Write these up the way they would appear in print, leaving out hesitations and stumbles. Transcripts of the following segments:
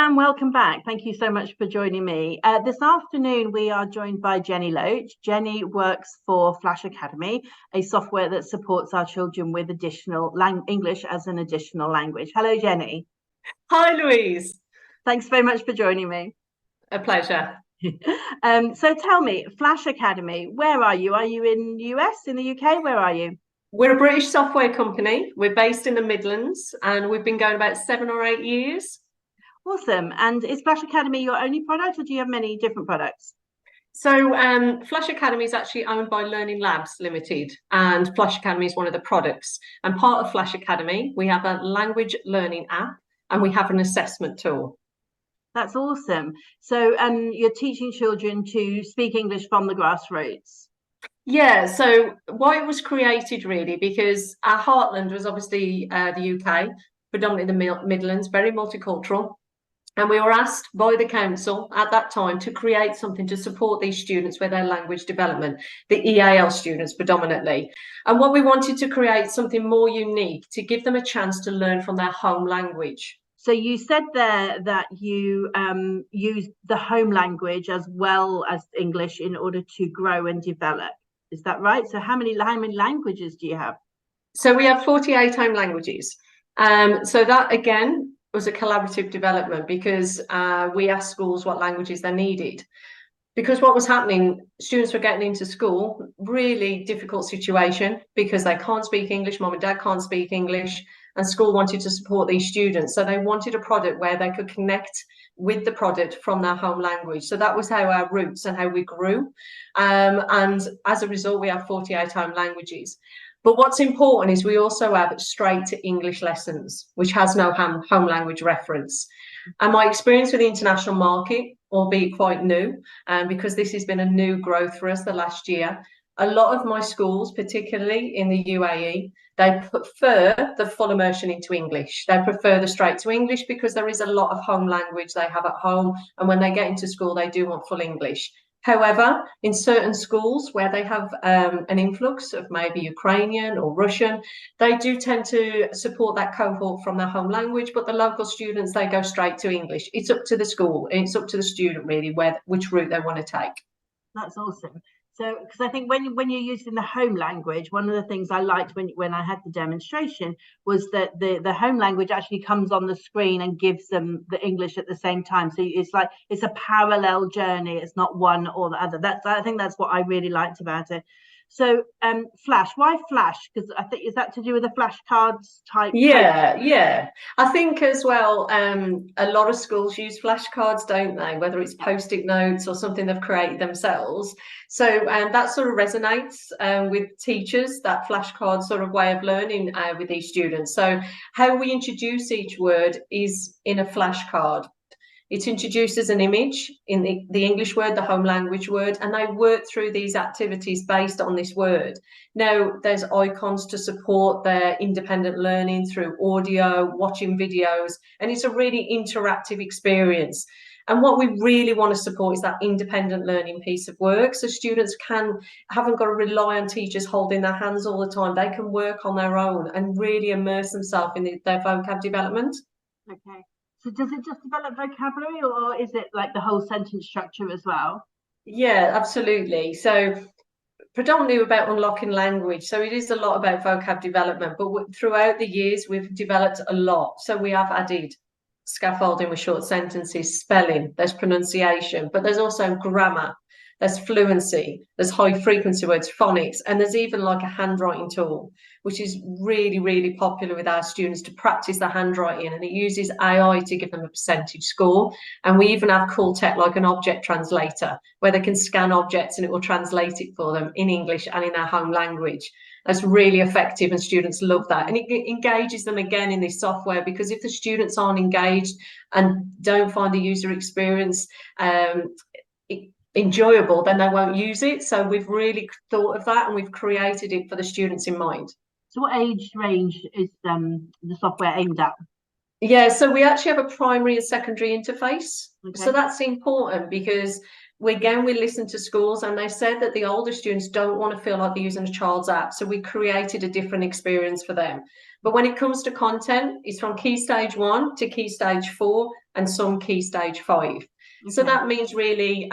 and welcome back. Thank you so much for joining me. This afternoon, we are joined by Jenny Loach. Jenny works for Flash Academy, a software that supports our children with additional English as an additional language. Hello, Jenny. Hi, Louise. Thanks very much for joining me. A pleasure. So tell me, Flash Academy, where are you? Are you in the US, in the UK? Where are you? We're a British software company. We're based in the Midlands and we've been going about 7 or 8 years. Awesome. And is Flash Academy your only product, or do you have many different products? So Flash Academy is actually owned by Learning Labs Limited, and Flash Academy is one of the products. And part of Flash Academy, we have a language learning app and we have an assessment tool. That's awesome. So you're teaching children to speak English from the grassroots. Yeah, so why it was created really, because our heartland was obviously the UK, predominantly the Midlands, very multicultural. And we were asked by the council at that time to create something to support these students with their language development, the EAL students predominantly. And what we wanted to create something more unique to give them a chance to learn from their home language. So you said there that you use the home language as well as English in order to grow and develop. Is that right? So how many languages do you have? So we have 48 home languages. So that again was a collaborative development, because we asked schools what languages they needed. Because what was happening, students were getting into school, really difficult situation because they can't speak English, mum and dad can't speak English, and school wanted to support these students. So they wanted a product where they could connect with the product from their home language. So that was how our roots and how we grew. And as a result, we have 48 home languages. But what's important is we also have straight to English lessons, which has no home language reference. And my experience with the international market, albeit quite new, because this has been a new growth for us the last year, a lot of my schools, particularly in the UAE, they prefer the full immersion into English. They prefer the straight to English because there is a lot of home language they have at home. And when they get into school, they do want full English. However, in certain schools where they have an influx of maybe Ukrainian or Russian, they do tend to support that cohort from their home language, but the local students, they go straight to English. It's up to the school, it's up to the student really which route they want to take. That's awesome. So, because I think when you're using the home language, one of the things I liked when I had the demonstration was that the home language actually comes on the screen and gives them the English at the same time. So it's like it's a parallel journey. It's not one or the other. I think that's what I really liked about it. So Flash, why Flash? Because I think, is that to do with the flashcards type? Yeah. I think as well, a lot of schools use flashcards, don't they? Whether it's post-it notes or something they've created themselves. So that sort of resonates with teachers, that flashcard sort of way of learning with these students. So how we introduce each word is in a flashcard. It introduces an image in the English word, the home language word, and they work through these activities based on this word. Now, there's icons to support their independent learning through audio, watching videos, and it's a really interactive experience. And what we really want to support is that independent learning piece of work. So students haven't got to rely on teachers holding their hands all the time. They can work on their own and really immerse themselves in their vocab development. Okay. So does it just develop vocabulary, or is it like the whole sentence structure as well? Yeah, absolutely. So predominantly about unlocking language. So it is a lot about vocab development, but throughout the years, we've developed a lot. So we have added scaffolding with short sentences, spelling, there's pronunciation, but there's also grammar, there's fluency, there's high frequency words, phonics, and there's even like a handwriting tool, which is really, really popular with our students to practice the handwriting, and it uses AI to give them a percentage score. And we even have cool tech like an object translator where they can scan objects and it will translate it for them in English and in their home language. That's really effective and students love that. And it engages them again in this software, because if the students aren't engaged and don't find the user experience enjoyable, then they won't use it. So we've really thought of that and we've created it for the students in mind. So what age range is the software aimed at? Yeah, so we actually have a primary and secondary interface. Okay. So that's important because we listen to schools and they said that the older students don't want to feel like they're using a child's app. So we created a different experience for them. But when it comes to content, it's from Key Stage 1 to Key Stage 4. and some key stage 5. So Okay. that means really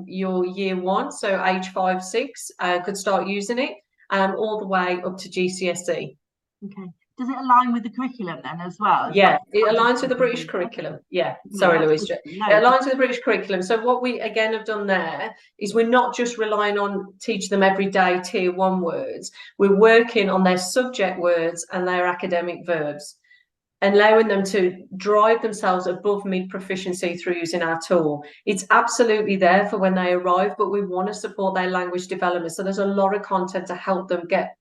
your year 1, so age 5, 6, could start using it all the way up to GCSE. Okay. Does it align with the curriculum then as well? Yeah, it Not just aligns with the British something- curriculum. Okay. Yeah, Yeah, sorry, that's Louise. good It to know. aligns with the British curriculum. So what we again have done there is we're not just relying on teaching them everyday tier 1 words. We're working on their subject words and their academic verbs, and allowing them to drive themselves above mid-proficiency through using our tool. It's absolutely there for when they arrive, but we want to support their language development. So there's a lot of content to help them get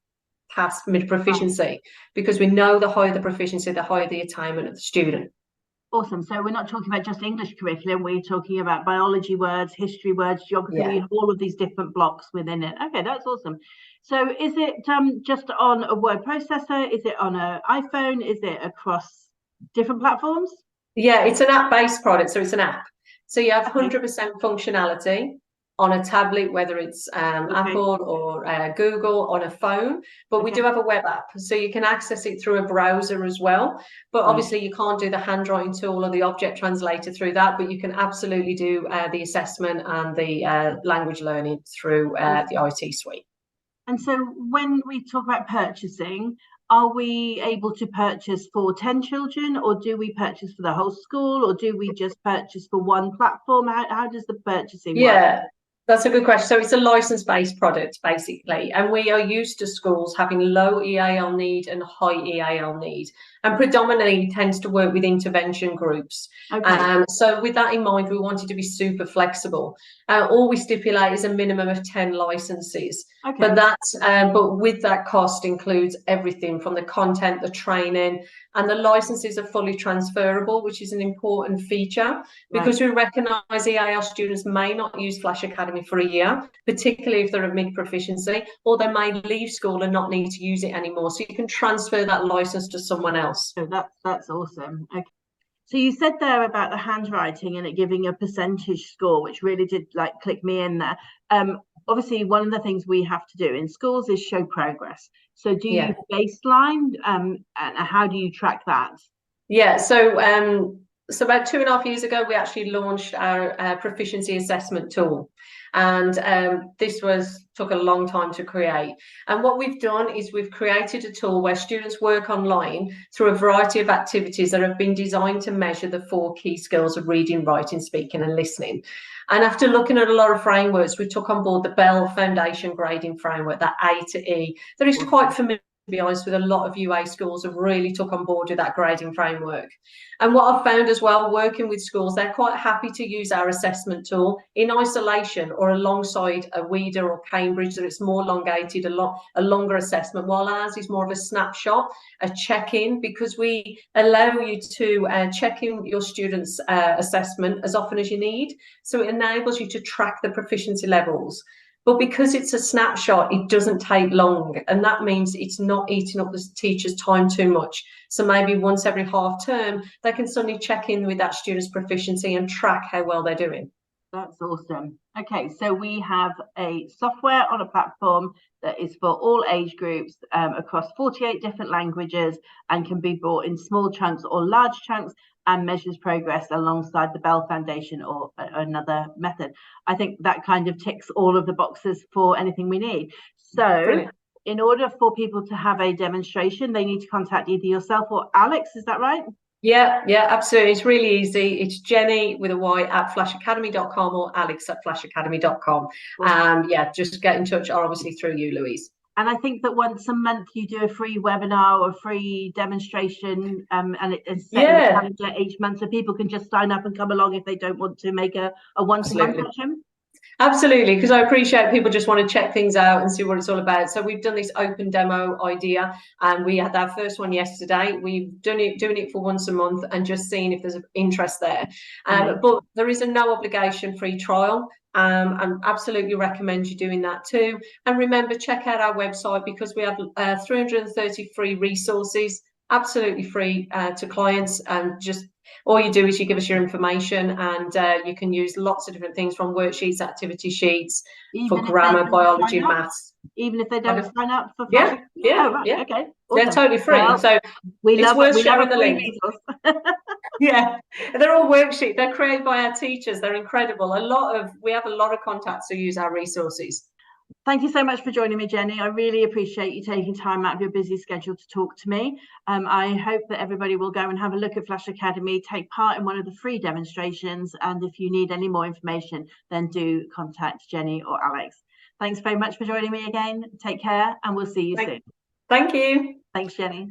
past mid-proficiency, because we know the higher the proficiency, the higher the attainment of the student. Awesome. So we're not talking about just English curriculum. We're talking about biology words, history words, geography. We have all of these different blocks within it. Okay, that's awesome. So is it just on a word processor? Is it on an iPhone? Is it across different platforms? Yeah, it's an app-based product, so it's an app. So you have 100% functionality on a tablet, whether it's Apple or Google, on a phone, but we do have a web app, so you can access it through a browser as well. But obviously you can't do the handwriting tool or the object translator through that, but you can absolutely do the assessment and the language learning through the IT suite. And so when we talk about purchasing, are we able to purchase for 10 children, or do we purchase for the whole school, or do we just purchase for one platform? How does the purchasing work? That's a good question. So it's a license-based product, basically, and we are used to schools having low EAL need and high EAL need, and predominantly tends to work with intervention groups. So with that in mind, we wanted to be super flexible. All we stipulate is a minimum of 10 licenses, but with that cost includes everything from the content, the training, and the licenses are fully transferable, which is an important feature, because we recognise EAL students may not use Flash Academy for a year, particularly if they're at mid-proficiency, or they may leave school and not need to use it anymore. So you can transfer that license to someone else. So that's awesome. Okay. So you said there about the handwriting and it giving a percentage score, which really did click me in there. Obviously, one of the things we have to do in schools is show progress. So do you baseline and how do you track that? So about 2.5 years ago, we actually launched our proficiency assessment tool. And this took a long time to create. And what we've done is we've created a tool where students work online through a variety of activities that have been designed to measure the 4 key skills of reading, writing, speaking, and listening. And after looking at a lot of frameworks, we took on board the Bell Foundation grading framework, that A to E. That is quite familiar, to be honest, with a lot of UA schools have really took on board with that grading framework. And what I've found as well, working with schools, they're quite happy to use our assessment tool in isolation or alongside a WEDA or Cambridge, that it's more elongated, a longer assessment, while ours is more of a snapshot, a check-in, because we allow you to check in your students' assessment as often as you need. So it enables you to track the proficiency levels. But because it's a snapshot, it doesn't take long. And that means it's not eating up the teacher's time too much. So maybe once every half term, they can suddenly check in with that student's proficiency and track how well they're doing. That's awesome. Okay, so we have a software on a platform that is for all age groups across 48 different languages and can be bought in small chunks or large chunks, and measures progress alongside the Bell Foundation or another method. I think that kind of ticks all of the boxes for anything we need. So brilliant. In order for people to have a demonstration, they need to contact either yourself or Alex, is that right? Yeah, absolutely. It's really easy. It's Jenny with a Y at flashacademy.com or Alex at flashacademy.com. Just get in touch, or obviously through you, Louise. And I think that once a month you do a free webinar or free demonstration, and it's set in the calendar each month, so people can just sign up and come along if they don't want to make a one-to-one session. Absolutely, because I appreciate people just want to check things out and see what it's all about. So we've done this open demo idea, and we had our first one yesterday. We've doing it for once a month and just seeing if there's interest there. But there is a no obligation free trial. And absolutely recommend you doing that too. And remember, check out our website, because we have 330 free resources, absolutely free to clients. And just all you do is you give us your information, and you can use lots of different things, from worksheets, activity sheets, for grammar, biology, maths. Even if they don't sign up for okay, awesome. They're totally free. Well, so it's worth sharing the link. Yeah, they're all worksheets. They're created by our teachers. They're incredible. We have a lot of contacts who use our resources. Thank you so much for joining me, Jenny. I really appreciate you taking time out of your busy schedule to talk to me. I hope that everybody will go and have a look at Flash Academy, take part in one of the free demonstrations, and if you need any more information, then do contact Jenny or Alex. Thanks very much for joining me again. Take care, and we'll see you soon. Thank you. Thanks, Jenny.